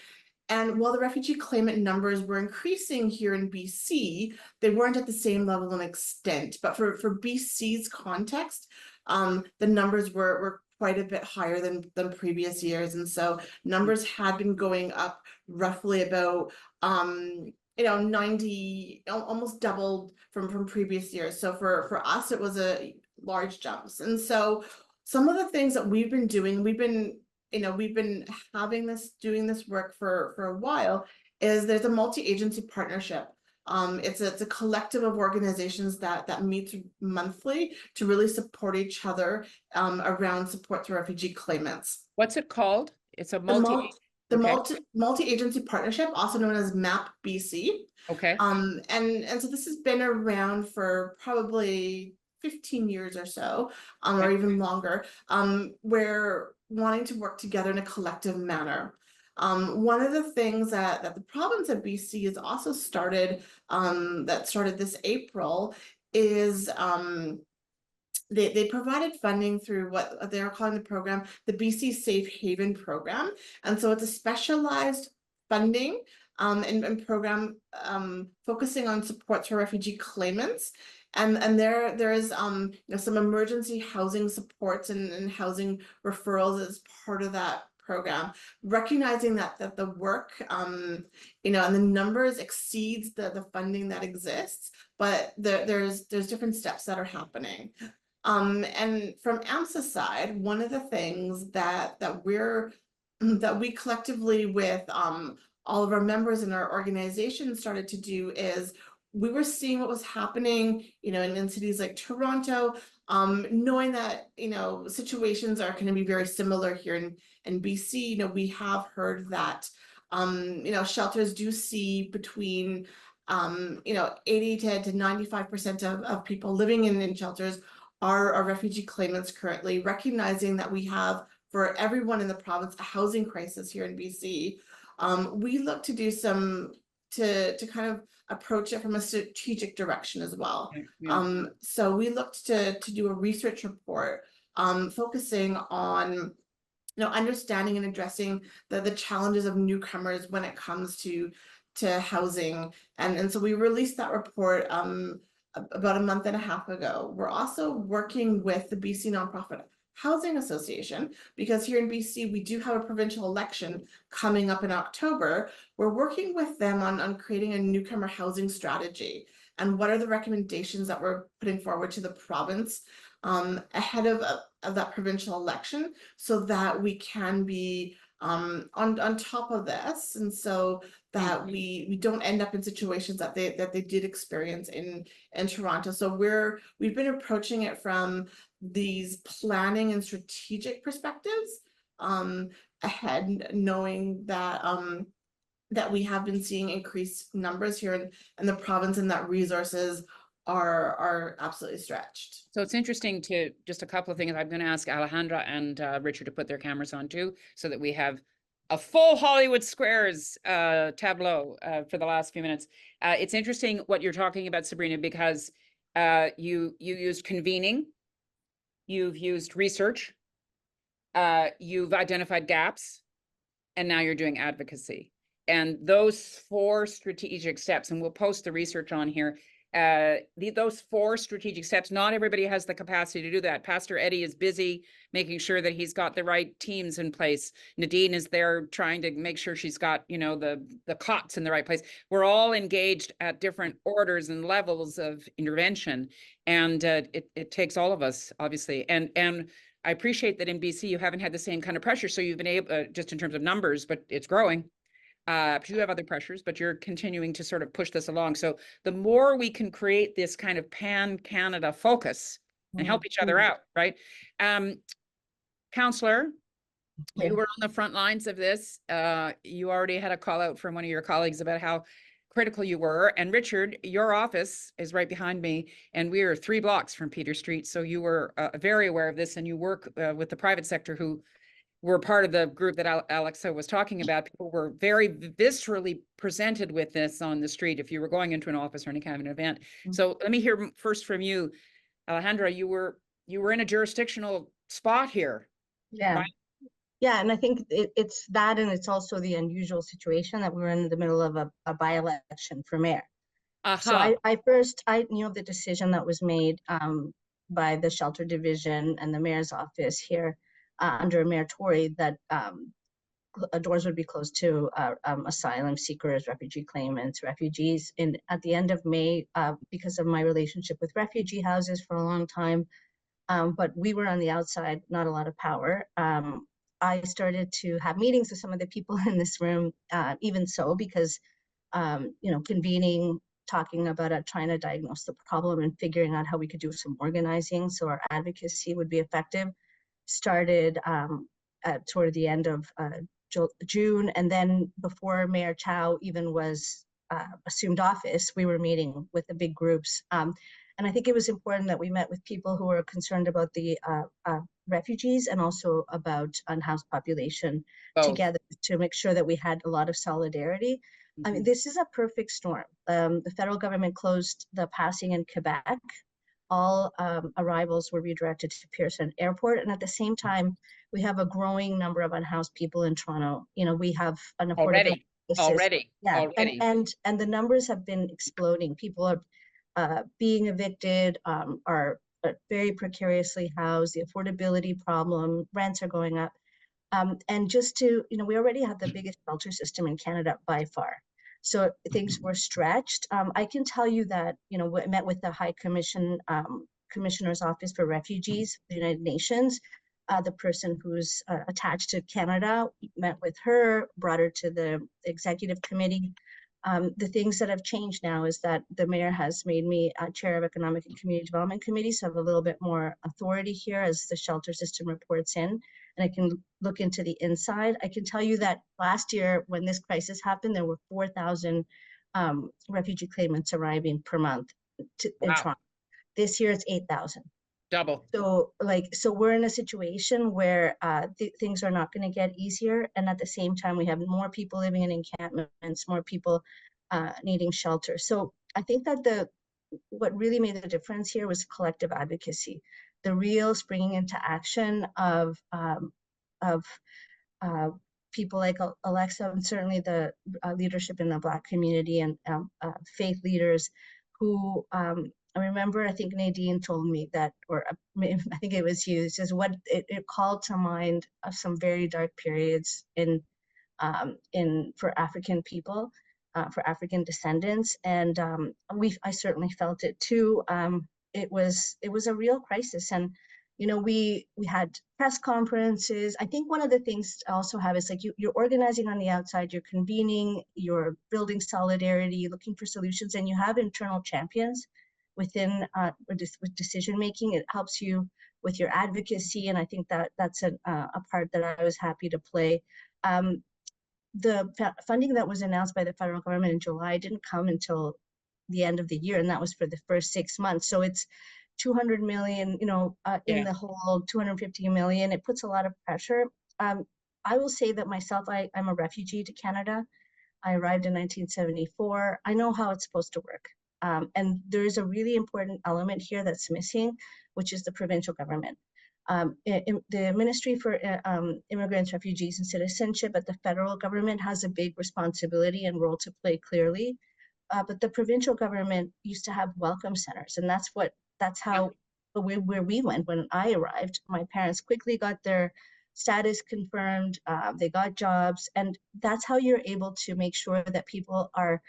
while the refugee claimant numbers were increasing here in BC, they weren't at the same level and extent. But for BC's context, the numbers were quite a bit higher than previous years. And so numbers had been going up roughly about 90, almost doubled from previous years. So for us, it was a large jumps. And so some of the things that we've been doing, we've been doing this work for a while, is there's a multi-agency partnership. It's a collective of organizations that meets monthly to really support each other around support to refugee claimants. What's it called? It's a The okay. multi-agency partnership, also known as MAP BC. Okay. And so this has been around for probably 15 years or so, or even longer, we're wanting to work together in a collective manner. One of the things that the province of BC has also started, that started this April, is they provided funding through what they're calling the program, the BC Safe Haven program. And so it's a specialized funding and program focusing on support for refugee claimants. And there is some emergency housing supports and housing referrals as part of that program, recognizing that the work and the numbers exceeds the funding that exists, but there's different steps that are happening. And from AMSA's side, one of the things that we collectively with all of our members in our organization started to do is we were seeing what was happening, in cities like Toronto, knowing that, situations are going to be very similar here in BC. We have heard that, shelters do see between 80 to 95% of people living in shelters are refugee claimants currently, recognizing that we have, for everyone in the province, a housing crisis here in BC. We look to do to kind of approach it from a strategic direction as well. Yeah. So we looked to do a research report focusing on understanding and addressing the challenges of newcomers when it comes to housing. And so we released that report about a month and a half ago. We're also working with the BC Nonprofit Housing Association, because here in BC, we do have a provincial election coming up in October. We're working with them on creating a newcomer housing strategy. And what are the recommendations that we're putting forward to the province ahead of that provincial election, so that we can be on top of this, and so that we don't end up in situations that they did experience in Toronto. So we've been approaching it from these planning and strategic perspectives ahead, knowing that that we have been seeing increased numbers here in the province, and that resources are absolutely stretched. So it's interesting to just a couple of things. I'm going to ask Alejandra and Richard to put their cameras on too, so that we have a full Hollywood Squares tableau for the last few minutes. It's interesting what you're talking about, Sabrina, because you used convening, you've used research, you've identified gaps, and now you're doing advocacy. And those 4 strategic steps, and we'll post the research on here, those 4 strategic steps, not everybody has the capacity to do that. Pastor Eddie is busy making sure that he's got the right teams in place. Nadine is there trying to make sure she's got, you know, the cots in the right place. We're all engaged at different orders and levels of intervention, and it takes all of us, obviously. And I appreciate that in BC you haven't had the same kind of pressure, so you've been able, just in terms of numbers, but it's growing. You have other pressures, but you're continuing to sort of push this along. So the more we can create this kind of pan-Canada focus and help each other out, right? Counselor, you were on the front lines of this. You already had a call out from one of your colleagues about how critical you were. And Richard, your office is right behind me, and we are 3 blocks from Peter Street. So you were very aware of this, and you work with the private sector who were part of the group that Alexa was talking about. People were very viscerally presented with this on the street if you were going into an office or any kind of an event. So let me hear first from you, Alejandra. You were in a jurisdictional spot here. Yeah. Right? Yeah, and I think it's that, and it's also the unusual situation that we were in the middle of a by-election for mayor. So I knew of the decision that was made by the shelter division and the mayor's office here under Mayor Tory that doors would be closed to asylum seekers, refugee claimants, refugees. And at the end of May, because of my relationship with refugee houses for a long time, but we were on the outside, not a lot of power. I started to have meetings with some of the people in this room, even so, because, you know, convening, talking about trying to diagnose the problem and figuring out how we could do some organizing so our advocacy would be effective, started toward the end of June. And then before Mayor Chow even was assumed office, we were meeting with the big groups. And I think it was important that we met with people who were concerned about the refugees and also about unhoused population together to make sure that we had a lot of solidarity. I mean, this is a perfect storm. The federal government closed the passing in Quebec. All arrivals were redirected to Pearson Airport. And at the same time, we have a growing number of unhoused people in Toronto. You know, we have an affordable already. And the numbers have been exploding. People are being evicted, are very precariously housed, the affordability problem, rents are going up. And just to, you know, we already have the biggest shelter system in Canada by far. So things were stretched. I can tell you that, you know, I met with the High Commissioner's Office for Refugees, the United Nations. The person who's attached to Canada, met with her, brought her to the executive committee. The things that have changed now is that the mayor has made me chair of Economic and Community Development Committee, so I have a little bit more authority here as the shelter system reports in, and I can look into the inside. I can tell you that last year when this crisis happened, there were 4,000 refugee claimants arriving per month in Toronto. This year it's 8,000. Double. So we're in a situation where things are not going to get easier. And at the same time, we have more people living in encampments, more people needing shelter. So I think that what really made the difference here was collective advocacy, the real springing into action of people like Alexa, and certainly the leadership in the Black community and faith leaders who, I remember, I think Nadine told me that, or I think it was you, says what it called to mind of some very dark periods for African people, for African descendants. And I certainly felt it too. It was a real crisis. And, you know, we had press conferences. I think one of the things to also have is like you're organizing on the outside, you're convening, you're building solidarity, looking for solutions, and you have internal champions within with decision making. It helps you with your advocacy, and I think that that's a part that I was happy to play. The funding that was announced by the federal government in July didn't come until the end of the year, and that was for the first 6 months. So it's 200 million, in the whole 250 million. It puts a lot of pressure. I will say that myself, I'm a refugee to Canada. I arrived in 1974. I know how it's supposed to work. And there is a really important element here that's missing, which is the provincial government. The Ministry for Immigrants, Refugees, and Citizenship at the federal government has a big responsibility and role to play clearly. But the provincial government used to have welcome centers, and that's how where we went when I arrived. My parents quickly got their status confirmed, they got jobs, and that's how you're able to make sure that people are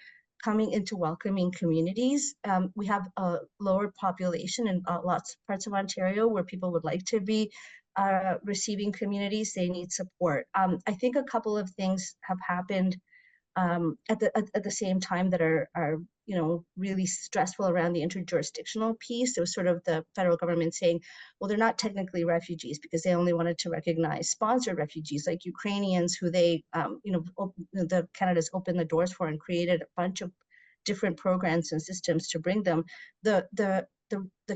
coming into welcoming communities. We have a lower population in lots of parts of Ontario where people would like to be receiving communities. They need support. I think a couple of things have happened at the same time that are really stressful around the interjurisdictional piece. It was sort of the federal government saying, well, they're not technically refugees because they only wanted to recognize sponsored refugees like Ukrainians, who they the Canada's opened the doors for and created a bunch of different programs and systems to bring them. The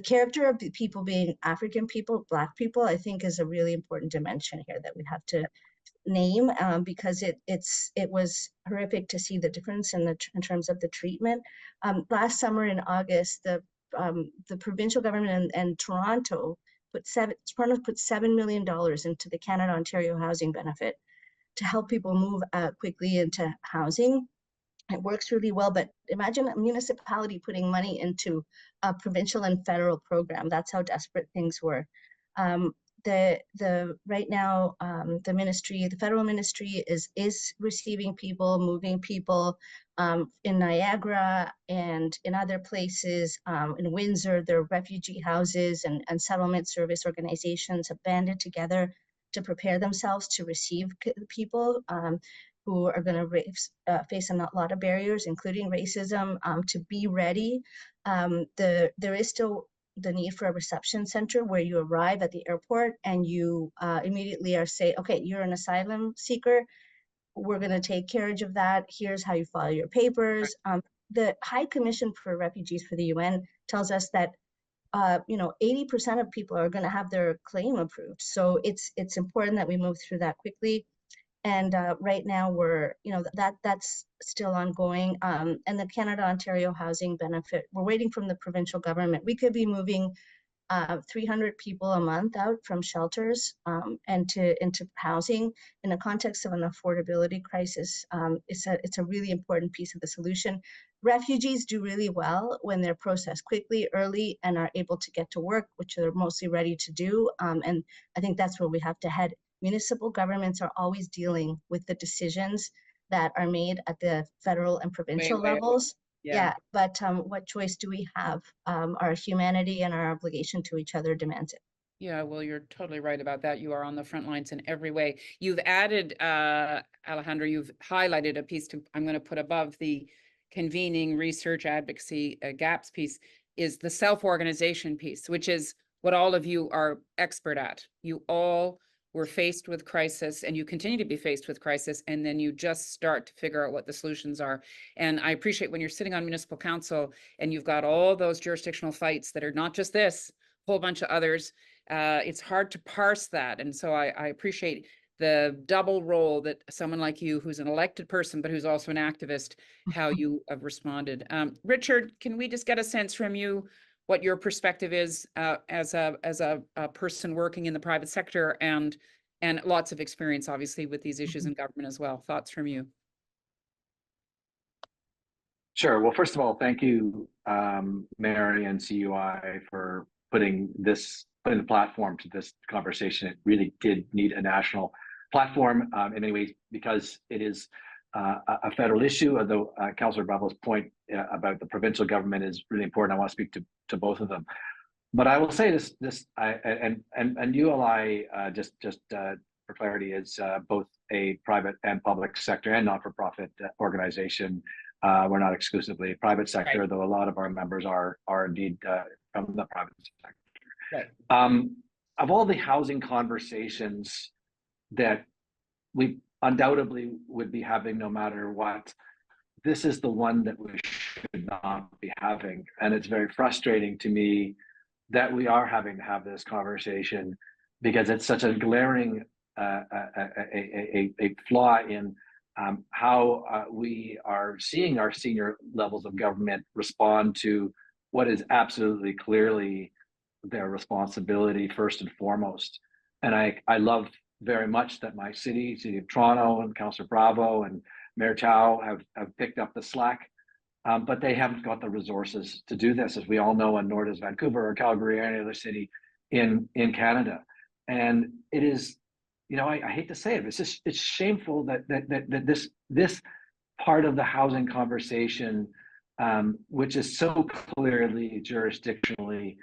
character of the people being African people, Black people, I think is a really important dimension here that we have to name, because it was horrific to see the difference in terms of the treatment. Last summer in August, the provincial government and Toronto put $7 million into the Canada Ontario Housing Benefit to help people move quickly into housing. It works really well, but imagine a municipality putting money into a provincial and federal program. That's how desperate things were. Right now, the federal ministry is receiving people, moving people in Niagara and in other places. In Windsor, there are refugee houses and settlement service organizations have banded together to prepare themselves to receive people who are going to face a lot of barriers, including racism, to be ready. There is still the need for a reception center where you arrive at the airport and you immediately are say, okay, you're an asylum seeker. We're going to take carriage of that. Here's how you file your papers. The High Commission for Refugees for the UN tells us that 80% of people are going to have their claim approved. So it's important that we move through that quickly. And right now that's still ongoing. And the Canada Ontario Housing Benefit, we're waiting from the provincial government. We could be moving 300 people a month out from shelters and into housing in the context of an affordability crisis. It's a really important piece of the solution. Refugees do really well when they're processed quickly, early, and are able to get to work, which they're mostly ready to do. And I think that's where we have to head. Municipal governments are always dealing with the decisions that are made at the federal and provincial levels. Yeah, but what choice do we have? Our humanity and our obligation to each other demands it. Yeah, well, you're totally right about that. You are on the front lines in every way. You've added, Alejandra, you've highlighted a piece I'm going to put above the convening, research, advocacy, gaps piece, is the self-organization piece, which is what all of you are expert at. You all were faced with crisis and you continue to be faced with crisis, and then you just start to figure out what the solutions are. And I appreciate when you're sitting on municipal council and you've got all those jurisdictional fights that are not just this, whole bunch of others. It's hard to parse that. And so I appreciate the double role that someone like you, who's an elected person, but who's also an activist, how you have responded. Richard, can we just get a sense from you what your perspective is as a person working in the private sector and lots of experience, obviously, with these issues in government as well? Thoughts from you? Sure. Well, first of all, thank you, Mary and CUI, for putting the platform to this conversation. It really did need a national platform in many ways because it is a federal issue, although Councillor Bravo's point about the provincial government is really important. I want to speak to both of them. But I will say and ULI, just for clarity, is both a private and public sector and not-for-profit organization. We're not exclusively a private sector, right, though a lot of our members are indeed from the private sector. Right. Of all the housing conversations that we undoubtedly would be having no matter what, this is the one that we should should not be having. And it's very frustrating to me that we are having to have this conversation because it's such a glaring a flaw in how we are seeing our senior levels of government respond to what is absolutely clearly their responsibility first and foremost. And I love very much that my city of Toronto, and Councillor Bravo and Mayor Chow have picked up the slack, but they haven't got the resources to do this, as we all know, and nor does Vancouver or Calgary or any other city in Canada. And it is, you know, I hate to say it, it's shameful that this part of the housing conversation, which is so clearly jurisdictionally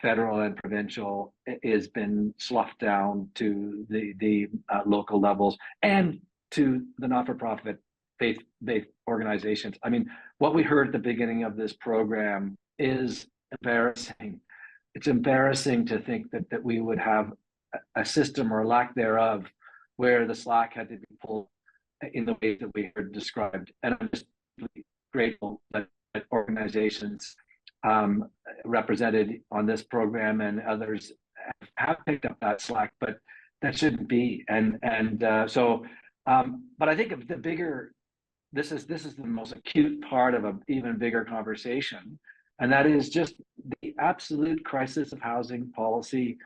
federal and provincial, has been sloughed down to the local levels and to the not-for-profit faith-based organizations. I mean, what we heard at the beginning of this program is embarrassing. It's embarrassing to think that we would have a system or lack thereof where the slack had to be pulled in the way that we heard described. And I'm just really grateful that organizations represented on this program and others have picked up that slack, but that shouldn't be. But I think of the bigger, this is the most acute part of an even bigger conversation, and that is just the absolute crisis of housing policy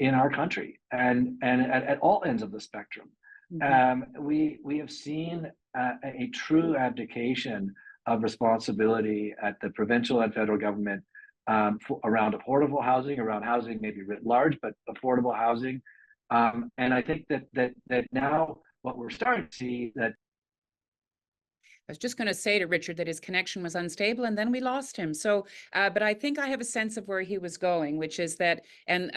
in our country and at all ends of the spectrum. Mm-hmm. We have seen a true abdication of responsibility at the provincial and federal government around affordable housing, around housing maybe writ large, but affordable housing. And I think that now what we're starting to see that. I was just going to say to Richard that his connection was unstable and then we lost him. So, but I think I have a sense of where he was going, which is that, and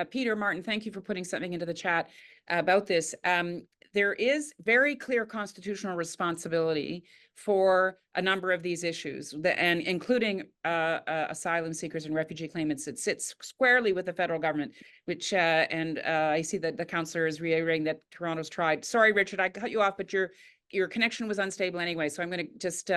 Peter Martin, thank you for putting something into the chat about this. There is very clear constitutional responsibility for a number of these issues, and including asylum seekers and refugee claimants. It sits squarely with the federal government, which, I see that the councillor is reiterating that Toronto's tried. Sorry, Richard, I cut you off, but your connection was unstable anyway, so I'm going to just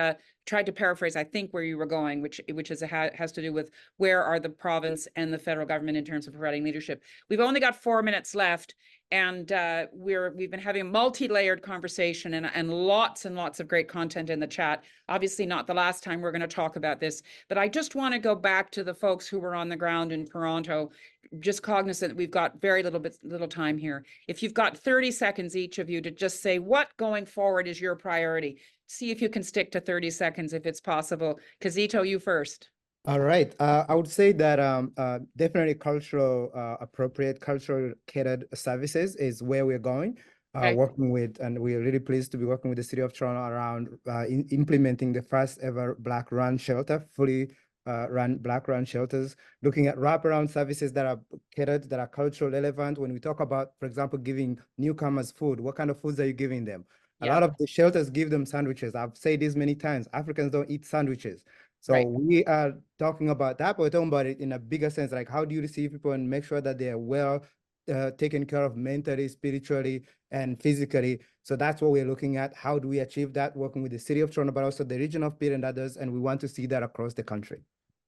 try to paraphrase, I think, where you were going, which has to do with where are the province and the federal government in terms of providing leadership. We've only got 4 minutes left, and we've been having a multi-layered conversation and lots of great content in the chat. Obviously not the last time we're going to talk about this, but I just want to go back to the folks who were on the ground in Toronto, just cognizant that we've got very little time here. If you've got 30 seconds, each of you, to just say what going forward is your priority. See if you can stick to 30 seconds if it's possible. Kizito, you first. All right. I would say that definitely appropriate cultural catered services is where we're going. Working with, and we're really pleased to be working with the City of Toronto around implementing the first ever Black run shelter, fully run Black run shelters, looking at wraparound services that are catered, that are cultural relevant. When we talk about, for example, giving newcomers food, what kind of foods are you giving them? A lot of the shelters give them sandwiches. I've said this many times, Africans don't eat sandwiches. So we are talking about that, but we're talking about it in a bigger sense, like how do you receive people and make sure that they are well taken care of mentally, spiritually, and physically. So that's what we're looking at. How do we achieve that? Working with the City of Toronto, but also the region of Peel and others, and we want to see that across the country.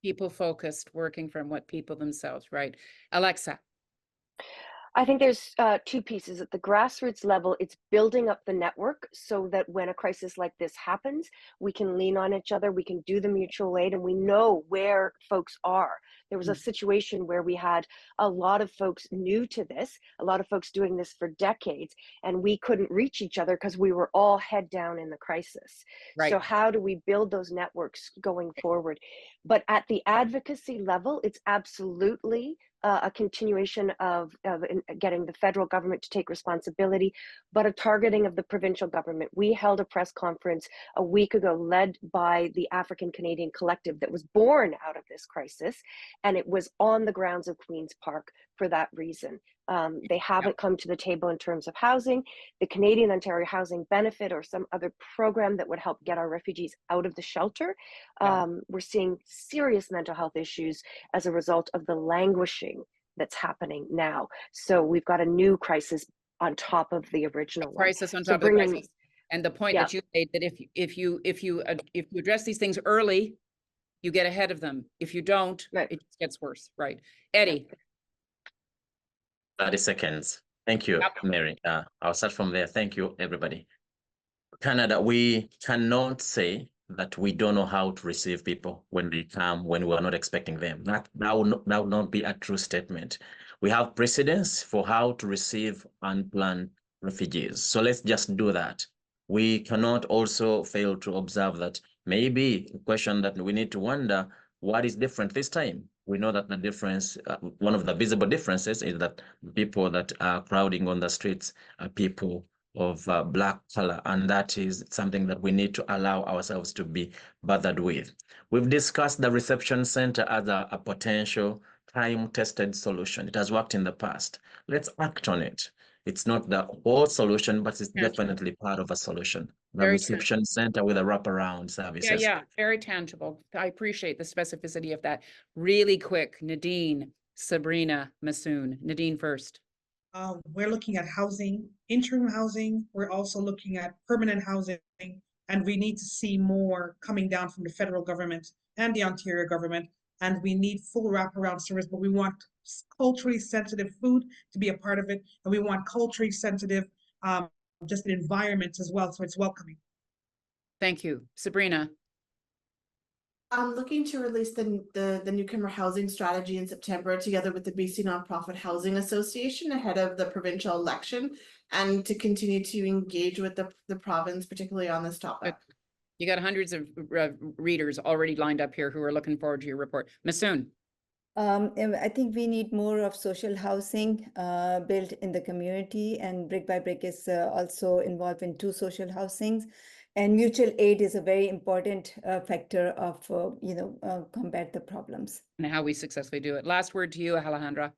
People focused, working from what people themselves, right? Alexa. I think there's two pieces. At the grassroots level, it's building up the network so that when a crisis like this happens, we can lean on each other, we can do the mutual aid, and we know where folks are. There was a situation where we had a lot of folks new to this, a lot of folks doing this for decades, and we couldn't reach each other because we were all head down in the crisis. So how do we build those networks going forward? But at the advocacy level, it's absolutely a continuation of getting the federal government to take responsibility, but a targeting of the provincial government. We held a press conference a week ago led by the African Canadian Collective that was born out of this crisis, and it was on the grounds of Queen's Park for that reason. They haven't come to the table in terms of housing. The Canadian Ontario Housing Benefit or some other program that would help get our refugees out of the shelter. We're seeing serious mental health issues as a result of the languishing that's happening now. So we've got a new crisis on top of the original crisis on top of the crisis. And the point that you made, that if you address these things early, you get ahead of them. If you don't, Right. it just gets worse. Right. Eddie. 30 seconds. Thank you, Yep. Mary. I'll start from there. Thank you, everybody. Canada, we cannot say that we don't know how to receive people when they come, when we are not expecting them. That would not be a true statement. We have precedents for how to receive unplanned refugees. So let's just do that. We cannot also fail to observe that maybe a question that we need to wonder, what is different this time? We know that the difference, one of the visible differences is that people that are crowding on the streets are people of Black color, and that is something that we need to allow ourselves to be bothered with. We've discussed the reception center as a potential time-tested solution. It has worked in the past. Let's act on it. It's not the whole solution, but it's definitely part of a solution. The Very reception center with a wraparound services. Yeah, very tangible. I appreciate the specificity of that. Really quick, Nadine, Sabrina, Masoon. Nadine first. We're looking at housing, interim housing. We're also looking at permanent housing, and we need to see more coming down from the federal government and the Ontario government. And we need full wraparound service, but we want culturally sensitive food to be a part of it, and we want culturally sensitive just an environment as well, so it's welcoming. Thank you, Sabrina. I'm looking to release the newcomer housing strategy in September together with the BC Nonprofit Housing Association ahead of the provincial election, and to continue to engage with the province, particularly on this topic. You got hundreds of readers already lined up here who are looking forward to your report. Masoon. I think we need more of social housing built in the community, and Brick by Brick is also involved in 2 social housings. And mutual aid is a very important factor of, combat the problems. And how we successfully do it. Last word to you, Alejandra.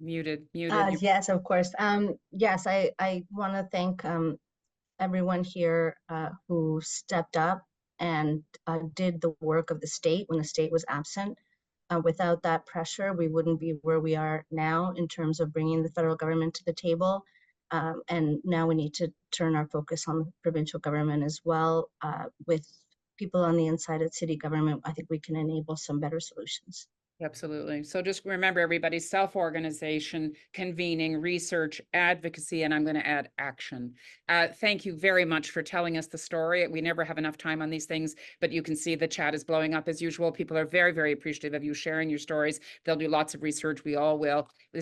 Muted. Yes, of course. Yes, I want to thank everyone here who stepped up and did the work of the state when the state was absent. Without that pressure, we wouldn't be where we are now in terms of bringing the federal government to the table. And now we need to turn our focus on the provincial government as well. With people on the inside of city government, I think we can enable some better solutions. Absolutely. So just remember, everybody, self-organization, convening, research, advocacy, and I'm going to add action. Thank you very much for telling us the story. We never have enough time on these things, but you can see the chat is blowing up as usual. People are very, very appreciative of you sharing your stories. They'll do lots of research. We all will. We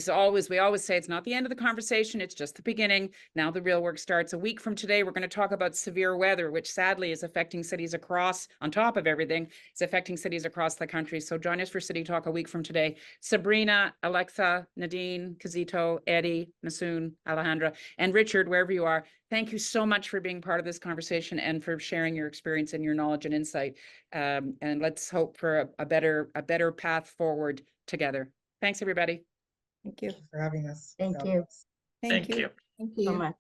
always say it's not the end of the conversation. It's just the beginning. Now the real work starts. A week from today, we're going to talk about severe weather, which sadly is affecting cities across, on top of everything, it's affecting cities across the country. So join us for City Talk a week from today. Sabrina, Alexa, Nadine, Kizito, Eddie, Masoon, Alejandra, and Richard, wherever you are, thank you so much for being part of this conversation and for sharing your experience and your knowledge and insight. And let's hope for a better path forward together. Thanks, everybody. Thank you. For having us. Thank you. Thank you. Thank you So much.